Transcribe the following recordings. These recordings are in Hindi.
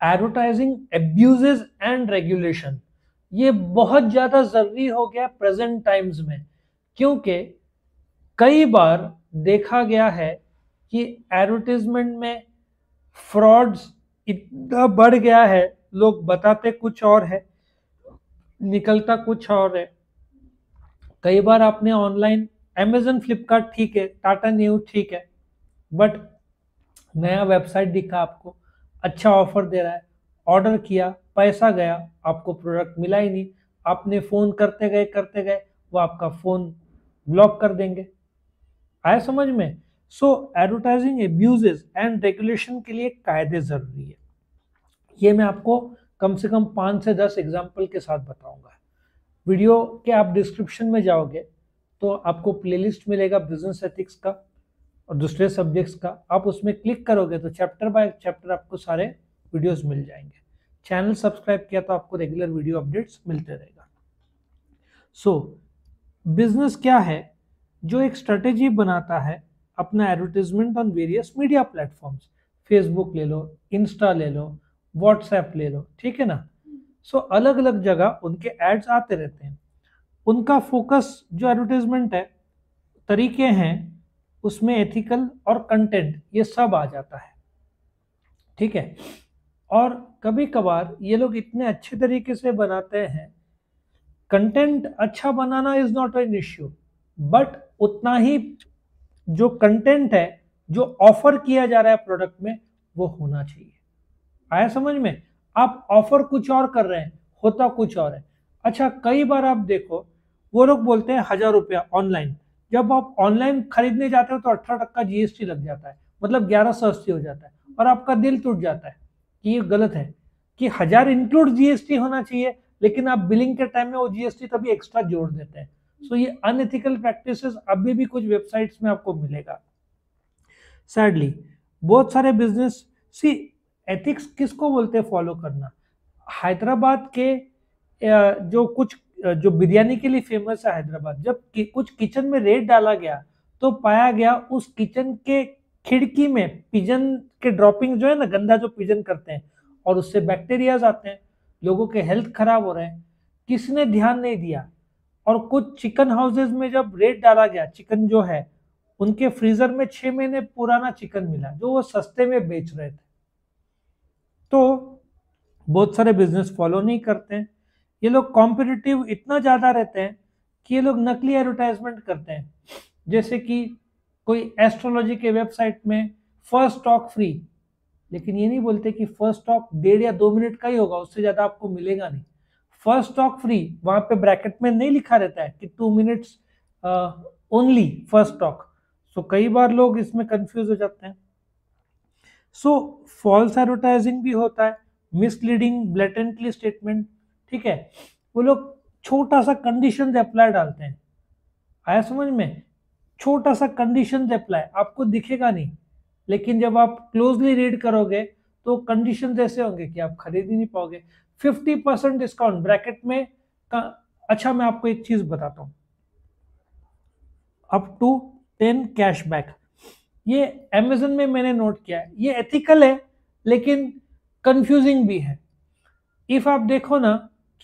एडवर्टाइजिंग एब्यूजेस एंड रेगुलेशन, ये बहुत ज्यादा जरूरी हो गया प्रेजेंट टाइम्स में, क्योंकि कई बार देखा गया है कि एडवर्टाइजमेंट में फ्रॉड्स इतना बढ़ गया है, लोग बताते कुछ और है, निकलता कुछ और है। कई बार आपने ऑनलाइन अमेजन फ्लिपकार्ट ठीक है, टाटा न्यू ठीक है, बट नया वेबसाइट दिखा आपको, अच्छा ऑफर दे रहा है, ऑर्डर किया, पैसा गया, आपको प्रोडक्ट मिला ही नहीं, आपने फोन करते गए वो आपका फोन ब्लॉक कर देंगे। आया समझ में? सो एडवर्टाइजिंग एब्यूजेस एंड रेगुलेशन के लिए कायदे जरूरी है। ये मैं आपको कम से कम 5 से 10 एग्जाम्पल के साथ बताऊंगा। वीडियो के आप डिस्क्रिप्शन में जाओगे तो आपको प्लेलिस्ट मिलेगा बिजनेस एथिक्स का और दूसरे सब्जेक्ट्स का, आप उसमें क्लिक करोगे तो चैप्टर बाय चैप्टर आपको सारे वीडियोस मिल जाएंगे। चैनल सब्सक्राइब किया तो आपको रेगुलर वीडियो अपडेट्स मिलते रहेगा। सो बिजनेस क्या है? जो एक स्ट्रेटेजी बनाता है अपना advertisement on various media platforms, Facebook ले लो, इंस्टा ले लो, व्हाट्सएप ले लो, ठीक है ना। सो अलग अलग जगह उनके एड्स आते रहते हैं। उनका फोकस जो एडवर्टीजमेंट है, तरीके हैं, उसमें एथिकल और कंटेंट ये सब आ जाता है, ठीक है। और कभी कभार ये लोग इतने अच्छे तरीके से बनाते हैं, कंटेंट अच्छा बनाना is not an issue, but उतना ही जो कंटेंट है, जो ऑफर किया जा रहा है प्रोडक्ट में, वो होना चाहिए। आया समझ में? आप ऑफर कुछ और कर रहे हैं, होता कुछ और है। अच्छा, कई बार आप देखो वो लोग बोलते हैं 1,000 रुपया ऑनलाइन, जब आप ऑनलाइन खरीदने जाते हो तो 18% जीएसटी लग जाता है, मतलब 1180 हो जाता है, और आपका दिल टूट जाता है कि ये गलत है, कि 1,000 इंक्लूड जीएसटी होना चाहिए, लेकिन आप बिलिंग के टाइम में वो जीएसटी तभी एक्स्ट्रा जोड़ देते हैं। सो ये अनएथिकल प्रैक्टिसेस अभी भी कुछ वेबसाइट्स में आपको मिलेगा, सैडली। बहुत सारे बिजनेस, सी, एथिक्स किसको बोलते हैं फॉलो करना? हैदराबाद के जो कुछ जो बिरयानी के लिए फेमस है हैदराबाद, जब कुछ किचन में रेड डाला गया तो पाया गया उस किचन के खिड़की में पिजन के ड्रॉपिंग जो है ना, गंदा जो पिजन करते हैं, और उससे बैक्टीरियाज आते हैं, लोगों के हेल्थ खराब हो रहे हैं। किसने ध्यान नहीं दिया? और कुछ चिकन हाउसेज में जब रेड डाला गया, चिकन जो है, उनके फ्रीजर में 6 महीने पुराना चिकन मिला जो वो सस्ते में बेच रहे थे। तो बहुत सारे बिजनेस फॉलो नहीं करते हैं। ये लोग कॉम्पिटिटिव इतना ज्यादा रहते हैं कि ये लोग नकली एडवर्टाइजमेंट करते हैं। जैसे कि कोई एस्ट्रोलॉजी के वेबसाइट में फर्स्ट स्टॉक फ्री, लेकिन ये नहीं बोलते कि फर्स्ट स्टॉक 1.5 या 2 मिनट का ही होगा, उससे ज्यादा आपको मिलेगा नहीं। फर्स्ट स्टॉक फ्री वहां पे ब्रैकेट में नहीं लिखा रहता है कि 2 मिनट्स ओनली फर्स्ट स्टॉक। सो कई बार लोग इसमें कंफ्यूज हो जाते हैं। सो फॉल्स एडवर्टाइजिंग भी होता है, मिसलीडिंग ब्लेटेंटली स्टेटमेंट, ठीक है। वो लोग छोटा सा कंडीशन अप्लाई डालते हैं। आया समझ में? छोटा सा कंडीशन अप्लाई आपको दिखेगा नहीं, लेकिन जब आप क्लोजली रीड करोगे तो कंडीशन ऐसे होंगे कि आप खरीद ही नहीं पाओगे। 50% डिस्काउंट ब्रैकेट में अच्छा, मैं आपको एक चीज बताता हूँ, अप टू 10 कैशबैक, ये अमेजन में मैंने नोट किया है। ये एथिकल है लेकिन कंफ्यूजिंग भी है। इफ आप देखो ना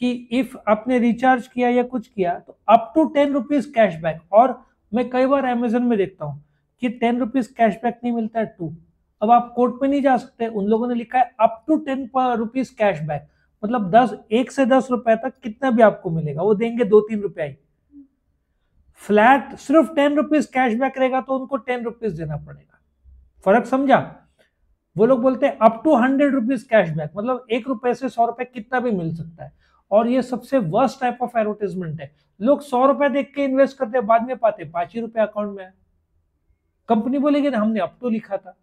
कि इफ आपने रिचार्ज किया या कुछ किया तो अप टू 10 रुपीज कैशबैक, और मैं कई बार अमेजन में देखता हूँ कि 10 रुपीज कैशबैक नहीं मिलता है, 2। अब आप कोर्ट पे नहीं जा सकते, उन लोगों ने लिखा है अप टू 10 रुपीज कैशबैक, मतलब 1 से 10 रुपए तक कितना भी आपको मिलेगा, वो देंगे 2-3 रुपया ही। फ्लैट सिर्फ 10 रुपीज कैशबैक रहेगा तो उनको 10 रुपीज देना पड़ेगा। फर्क समझा? वो लोग बोलते हैं अप टू 100 रुपीज कैशबैक, मतलब 1 रुपए से 100 रुपए कितना भी मिल सकता है। और ये सबसे वर्स्ट टाइप ऑफ एडवर्टाइजमेंट है। लोग 100 रुपए देख के इन्वेस्ट करते हैं, बाद में पाते 5 ही रुपए अकाउंट में है। कंपनी बोलेगी ना हमने अप टू लिखा था।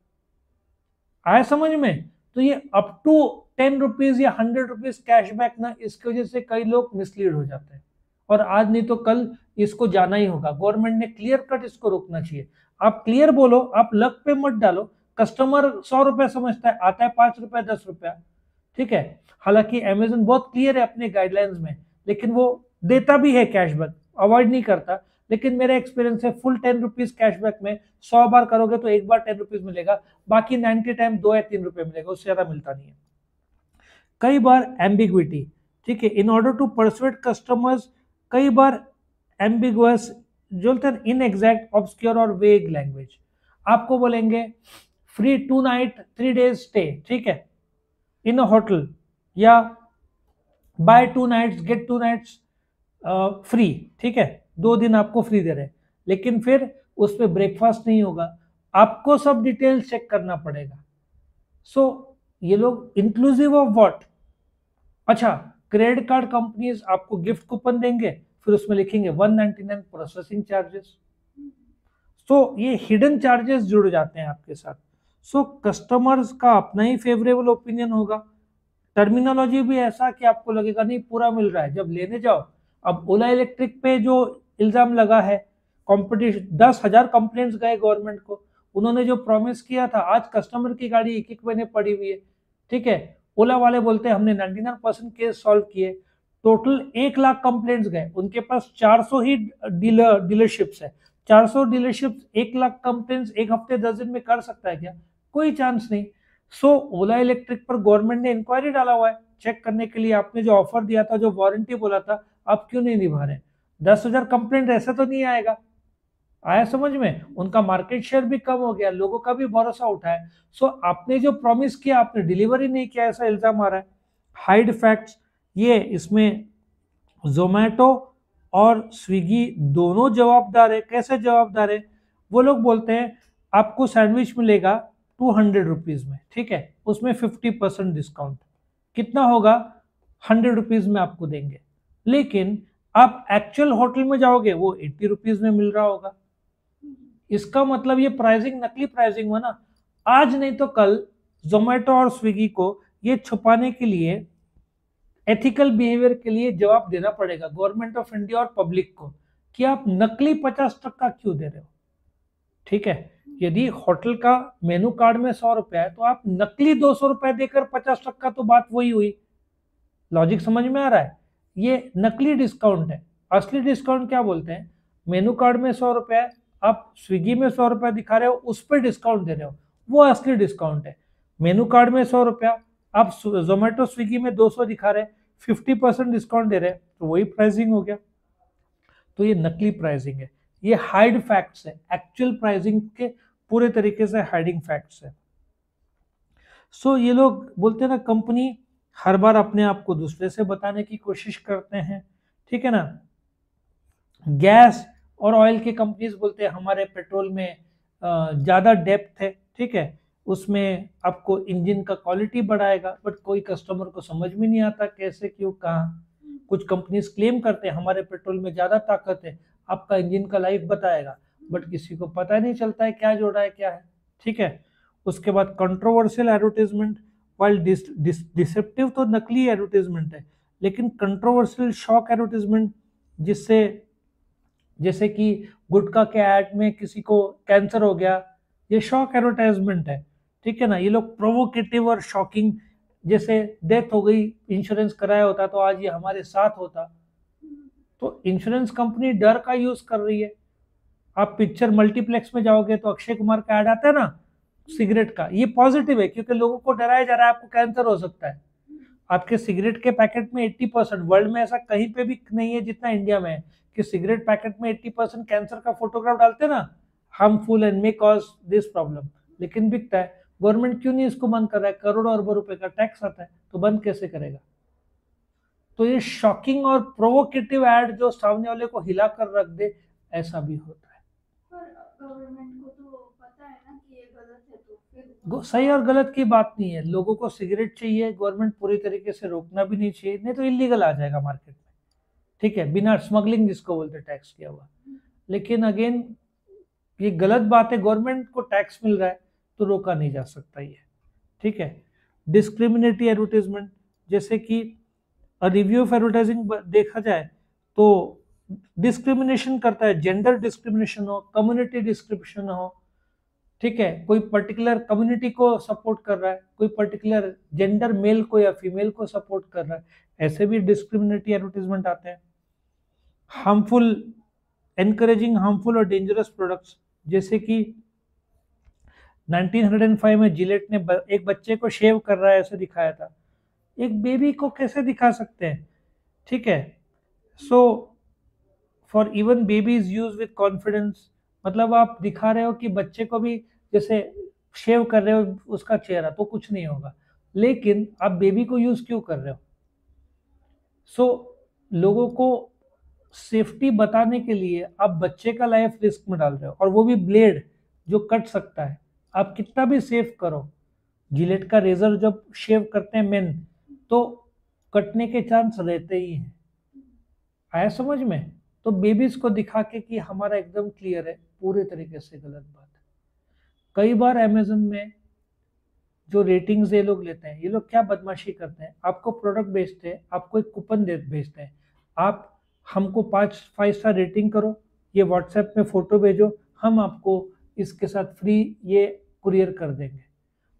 आया समझ में? तो ये अप टू 10 रुपीज या 100 रुपीज कैशबैक ना, इसकी वजह से कई लोग मिसलीड हो जाते हैं, और आज नहीं तो कल इसको जाना ही होगा। गवर्नमेंट ने क्लियर कट इसको रोकना चाहिए। आप क्लियर बोलो, आप लक पे मत डालो। कस्टमर 100 रुपए समझता है, आता है 5 रुपए 10 रुपया, ठीक है। हालांकि अमेजन बहुत क्लियर है अपने गाइडलाइंस में, लेकिन वो देता भी है कैशबैक, अवॉइड नहीं करता। लेकिन मेरा एक्सपीरियंस है फुल 10 रुपीज कैशबैक में 100 बार करोगे तो एक बार 10 रुपीज मिलेगा, बाकी 90 टाइम 2 या 3 रुपए मिलेगा, उससे ज्यादा मिलता नहीं है। कई बार एम्बिग्विटी, ठीक है, in order to persuade customers, कई बार एम्बिगुअस, जो बोलते हैं इनएग्जैक्ट, ऑब्सक्योर और वेग लैंग्वेज। आपको बोलेंगे फ्री 2 नाइट 3 डेज स्टे, ठीक है, इन अ होटल, या buy 2 nights get 2 nights free, ठीक है, 2 दिन आपको फ्री दे रहे हैं, लेकिन फिर उस पर ब्रेकफास्ट नहीं होगा, आपको सब डिटेल्स चेक करना पड़ेगा। सो ये लोग इंक्लूसिव ऑफ व्हाट, अच्छा, क्रेडिट कार्ड कंपनीज आपको गिफ्ट कूपन देंगे, फिर उसमें लिखेंगे 199 प्रोसेसिंग चार्जेस। सो ये हिडन चार्जेस जुड़ जाते हैं आपके साथ। सो कस्टमर्स का अपना ही फेवरेबल ओपिनियन होगा, टर्मिनोलॉजी भी ऐसा कि आपको लगेगा नहीं पूरा मिल रहा है, जब लेने जाओ। अब ओला इलेक्ट्रिक पे जो इल्जाम लगा है, कंपटीशन 10,000 कंप्लेंट्स गए गवर्नमेंट को, उन्होंने जो प्रॉमिस किया था, आज कस्टमर की गाड़ी एक एक महीने पड़ी हुई है, ठीक है, ओला वाले बोलते हैं हमने 99% केस सॉल्व किए, टोटल 1 लाख कंप्लेंट्स गए, उनके पास 400 ही डीलरशिप्स है, 400 डीलरशिप्स 1 लाख कंप्लेंट्स एक हफ्ते 10 दिन में कर सकता है क्या? कोई चांस नहीं। सो ओला इलेक्ट्रिक पर गवर्नमेंट ने इंक्वायरी डाला हुआ है चेक करने के लिए, आपने जो ऑफर दिया था, जो वारंटी बोला था, आप क्यों नहीं निभा रहे? 10,000 कंप्लेंट ऐसे तो नहीं आएगा, आया समझ में? उनका मार्केट शेयर भी कम हो गया, लोगों का भी भरोसा उठा है। सो आपने जो प्रॉमिस किया आपने डिलीवर ही नहीं किया, ऐसा इल्जाम आ रहा है। हाइड फैक्ट्स, ये इसमें जोमेटो और स्विगी दोनों जवाबदार है। कैसे जवाबदार है? वो लोग बोलते हैं आपको सैंडविच मिलेगा 200 रुपीज में, ठीक है, उसमें 50% डिस्काउंट, कितना होगा? 100 रुपीज में आपको देंगे, लेकिन आप एक्चुअल होटल में जाओगे वो 80 रुपीज में मिल रहा होगा। इसका मतलब ये प्राइसिंग नकली प्राइसिंग हुआ ना। आज नहीं तो कल जोमेटो और स्विगी को ये छुपाने के लिए, एथिकल बिहेवियर के लिए जवाब देना पड़ेगा गवर्नमेंट ऑफ इंडिया और पब्लिक को कि आप नकली 50% क्यों दे रहे हो, ठीक है। यदि होटल का मेनू कार्ड में 100 रुपया है तो आप नकली 200 रुपया देकर 50%, तो बात वही हुई। लॉजिक समझ में आ रहा है? ये नकली डिस्काउंट है। असली डिस्काउंट क्या बोलते हैं? मेनू कार्ड में 100 रुपया है, आप स्विगी में 100 रुपया दिखा रहे हो, उस पर डिस्काउंट दे रहे हो, वो असली डिस्काउंट है। मेनू कार्ड में 100 रुपया, आप जोमेटो स्विगी में 200 दिखा रहे हैं, 50% डिस्काउंट दे रहे हैं, तो वही प्राइसिंग हो गया। तो ये नकली प्राइसिंग है, ये हाइड फैक्ट्स है, एक्चुअल प्राइसिंग के पूरे तरीके से हाइडिंग फैक्ट्स है। सो ये लोग बोलते हैं ना, कंपनी हर बार अपने आप को दूसरे से बताने की कोशिश करते हैं, ठीक है ना। गैस और ऑयल के कंपनीज बोलते हैं हमारे पेट्रोल में ज़्यादा डेप्थ है, ठीक है, उसमें आपको इंजन का क्वालिटी बढ़ाएगा, बट कोई कस्टमर को समझ में नहीं आता कैसे, क्यों, कहाँ। कुछ कंपनीज क्लेम करते हैं हमारे पेट्रोल में ज़्यादा ताकत है, आपका इंजन का लाइफ बताएगा, बट किसी को पता नहीं चलता है क्या जोड़ा है क्या है, ठीक है। उसके बाद कंट्रोवर्शियल एडवर्टीजमेंट, वाइल डिसेप्टिव तो नकली एडवर्टीजमेंट है, लेकिन कंट्रोवर्शियल शॉक एडवर्टीजमेंट, जिससे जैसे कि गुटखा के ऐड में किसी को कैंसर हो गया, ये शॉक एडवर्टाइजमेंट है, ठीक है ना। ये लोग प्रोवोकेटिव और शॉकिंग, जैसे डेथ हो गई, इंश्योरेंस कराया होता तो आज ये हमारे साथ होता, तो इंश्योरेंस कंपनी डर का यूज कर रही है। आप पिक्चर मल्टीप्लेक्स में जाओगे तो अक्षय कुमार का ऐड आता है ना सिगरेट का, ये पॉजिटिव है क्योंकि लोगों को डराया जा रहा है आपको कैंसर हो सकता है। आपके सिगरेट के पैकेट में 80%, वर्ल्ड में ऐसा कहीं पे भी नहीं है जितना इंडिया में है, कि सिगरेट पैकेट में 80% कैंसर का फोटोग्राफ डालते हैं ना, harmful and may cause this problem, लेकिन बिकता है। गवर्नमेंट क्यों नहीं इसको बंद कर रहा है? करोड़ों अरबों रुपए का टैक्स आता है, तो बंद कैसे करेगा? तो ये शॉकिंग और प्रोवोकेटिव एड जो सामने वाले को हिला कर रख दे, ऐसा भी होता है। गवर्नमेंट को तो पता है ना कि ये गलत है, तो फिर सही और गलत की बात नहीं है, लोगों को सिगरेट चाहिए, गवर्नमेंट पूरी तरीके से रोकना भी नहीं चाहिए, नहीं तो इलीगल आ जाएगा मार्केट में, ठीक है, बिना स्मगलिंग जिसको बोलते टैक्स किया हुआ। लेकिन अगेन ये गलत बात है, गवर्नमेंट को टैक्स मिल रहा है तो रोका नहीं जा सकता ये, ठीक है। डिस्क्रिमिनेटरी एडवर्टीजमेंट, जैसे कि रिव्यू ऑफ एडवर्टाइजिंग देखा जाए तो डिस्क्रिमिनेशन करता है, जेंडर डिस्क्रिमिनेशन हो, कम्युनिटी डिस्क्रिमिनेशन हो, ठीक है, कोई पर्टिकुलर कम्युनिटी को सपोर्ट कर रहा है, कोई पर्टिकुलर जेंडर मेल को या फीमेल को सपोर्ट कर रहा है, ऐसे भी डिस्क्रिमिनेटरी एडवर्टीजमेंट आते हैं। हार्मफुल, एनकरेजिंग हार्मफुल और डेंजरस प्रोडक्ट्स, जैसे कि 1905 में जिलेट ने एक बच्चे को शेव कर रहा है ऐसे दिखाया था, एक बेबी को कैसे दिखा सकते हैं, ठीक है। So for even baby is use with confidence, मतलब आप दिखा रहे हो कि बच्चे को भी, जैसे शेव कर रहे हो उसका चेहरा तो कुछ नहीं होगा, लेकिन आप बेबी को यूज क्यों कर रहे हो। सो लोगों को सेफ्टी बताने के लिए आप बच्चे का लाइफ रिस्क में डाल रहे हो, और वो भी ब्लेड जो कट सकता है। आप कितना भी सेफ करो, जिलेट का रेजर जब शेव करते हैं मेन, तो कटने के चांस रहते ही हैं। आया समझ में। तो बेबीज को दिखा के कि हमारा एकदम क्लियर है, पूरे तरीके से गलत बात है। कई बार अमेजन में जो रेटिंग्स ये लोग लेते हैं, ये लोग क्या बदमाशी करते हैं, आपको प्रोडक्ट बेचते हैं, आपको एक कूपन दे भेजते हैं, आप हमको 5 स्टार रेटिंग करो, ये व्हाट्सएप में फोटो भेजो, हम आपको इसके साथ फ्री ये कुरियर कर देंगे।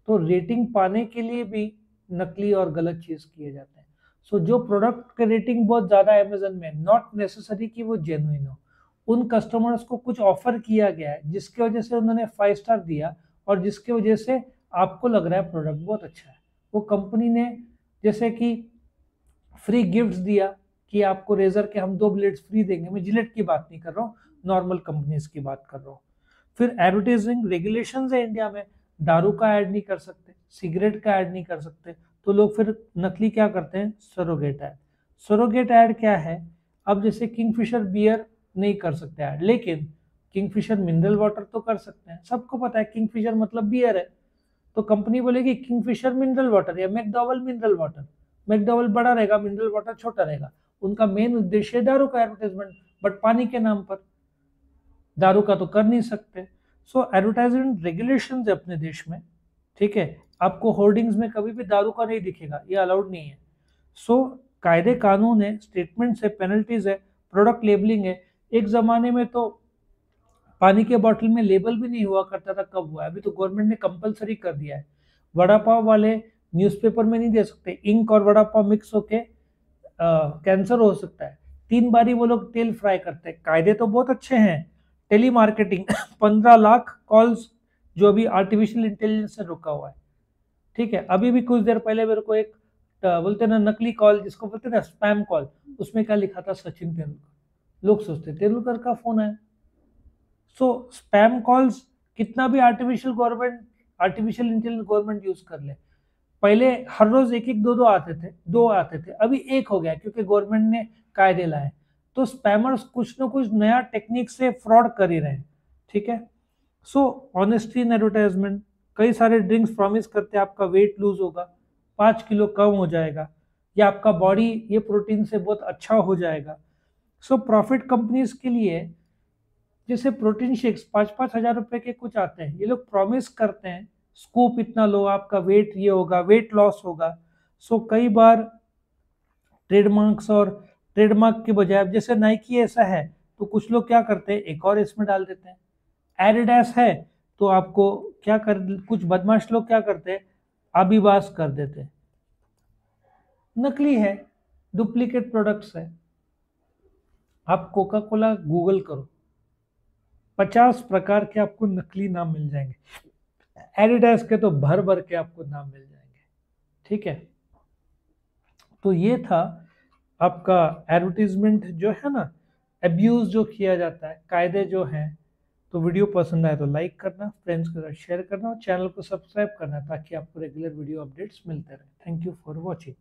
तो रेटिंग पाने के लिए भी नकली और गलत चीज किए जाते हैं। सो जो प्रोडक्ट के रेटिंग बहुत ज्यादा है अमेजन में, नॉट नेसेसरी कि वो जेन्युइन हो। उन कस्टमर्स को कुछ ऑफर किया गया है जिसकी वजह से उन्होंने 5 स्टार दिया, और जिसकी वजह से आपको लग रहा है प्रोडक्ट बहुत अच्छा है। वो कंपनी ने जैसे कि फ्री गिफ्ट्स दिया कि आपको रेजर के हम 2 ब्लेड्स फ्री देंगे, मैं जिलेट की बात नहीं कर रहा हूँ, नॉर्मल कंपनीज की बात कर रहा हूँ। फिर एडवर्टाइजिंग रेगुलेशंस है इंडिया में, दारू का ऐड नहीं कर सकते, सिगरेट का ऐड नहीं कर सकते, तो लोग फिर नकली क्या करते हैं, सरोगेट ऐड। सरोगेट ऐड क्या है, अब जैसे किंगफिशर बियर नहीं कर सकते ऐड, लेकिन किंगफिशर मिनरल वाटर तो कर सकते हैं। सबको पता है किंगफिशर मतलब बियर है, तो कंपनी बोलेगी किंगफिशर मिनरल वाटर या मैकडॉवल मिनरल वाटर। मैकडॉवल बड़ा रहेगा, मिनरल वाटर छोटा रहेगा। उनका मेन उद्देश्य है दारू का एडवर्टाइजमेंट, बट पानी के नाम पर, दारू का तो कर नहीं सकते। सो एडवर्टाइजमेंट रेगुलेशन है अपने देश में, ठीक है। आपको होर्डिंग्स में कभी भी दारू का नहीं दिखेगा, ये अलाउड नहीं है। सो कायदे कानून है, स्टेटमेंट्स है, पेनल्टीज है, प्रोडक्ट लेबलिंग है। एक जमाने में तो पानी के बोतल में लेबल भी नहीं हुआ करता था, कब हुआ है, अभी तो गवर्नमेंट ने कंपलसरी कर दिया है। वड़ा पाव वाले न्यूज़पेपर में नहीं दे सकते, इंक और वड़ा पाव मिक्स होके कैंसर हो सकता है। 3 बारी वो लोग तेल फ्राई करते हैं। कायदे तो बहुत अच्छे हैं। टेली मार्केटिंग 15 लाख कॉल्स जो अभी आर्टिफिशियल इंटेलिजेंस से रुका हुआ है, ठीक है। अभी भी कुछ देर पहले मेरे को एक बोलते हैं ना नकली कॉल, जिसको बोलते हैं ना स्पैम कॉल, उसमें क्या लिखा था, सचिन तेंदुलकर। लोग सोचते तेंदुलकर का फोन है। सो स्पैम कॉल्स कितना भी आर्टिफिशियल इंटेलिजेंस गवर्नमेंट यूज कर ले, पहले हर रोज एक एक दो आते थे, अभी एक हो गया क्योंकि गवर्नमेंट ने कायदे लाए। तो स्पैमर्स कुछ ना कुछ नया टेक्निक से फ्रॉड कर ही रहे हैं, ठीक है। सो ऑनेस्टी इन एडवर्टाइजमेंट, कई सारे ड्रिंक्स प्रॉमिस करते हैं आपका वेट लूज होगा, 5 किलो कम हो जाएगा, या आपका बॉडी ये प्रोटीन से बहुत अच्छा हो जाएगा। सो प्रॉफिट कंपनीज के लिए, जैसे प्रोटीन शेक्स 5-5 हज़ार रुपए के कुछ आते हैं, ये लोग प्रॉमिस करते हैं स्कूप इतना लो, आपका वेट ये होगा, वेट लॉस होगा। सो कई बार ट्रेडमार्क्स और ट्रेडमार्क के बजाय, अब जैसे नाइकी ऐसा है तो कुछ लोग क्या करते हैं, एक और इसमें डाल देते हैं। एडिडास है तो आपको क्या कर, कुछ बदमाश लोग क्या करते हैं, आबिबास कर देते हैं। नकली है, डुप्लीकेट प्रोडक्ट्स है। आप कोका कोला गूगल करो, 50 प्रकार के आपको नकली नाम मिल जाएंगे। एडिडास के तो भर भर के आपको नाम मिल जाएंगे, ठीक है। तो ये था आपका एडवर्टीजमेंट जो है ना, अब्यूज जो किया जाता है, कायदे जो हैं। तो वीडियो पसंद आए तो लाइक करना, फ्रेंड्स के साथ शेयर करना, और चैनल को सब्सक्राइब करना ताकि आपको रेगुलर वीडियो अपडेट्स मिलते रहे। Thank you for watching.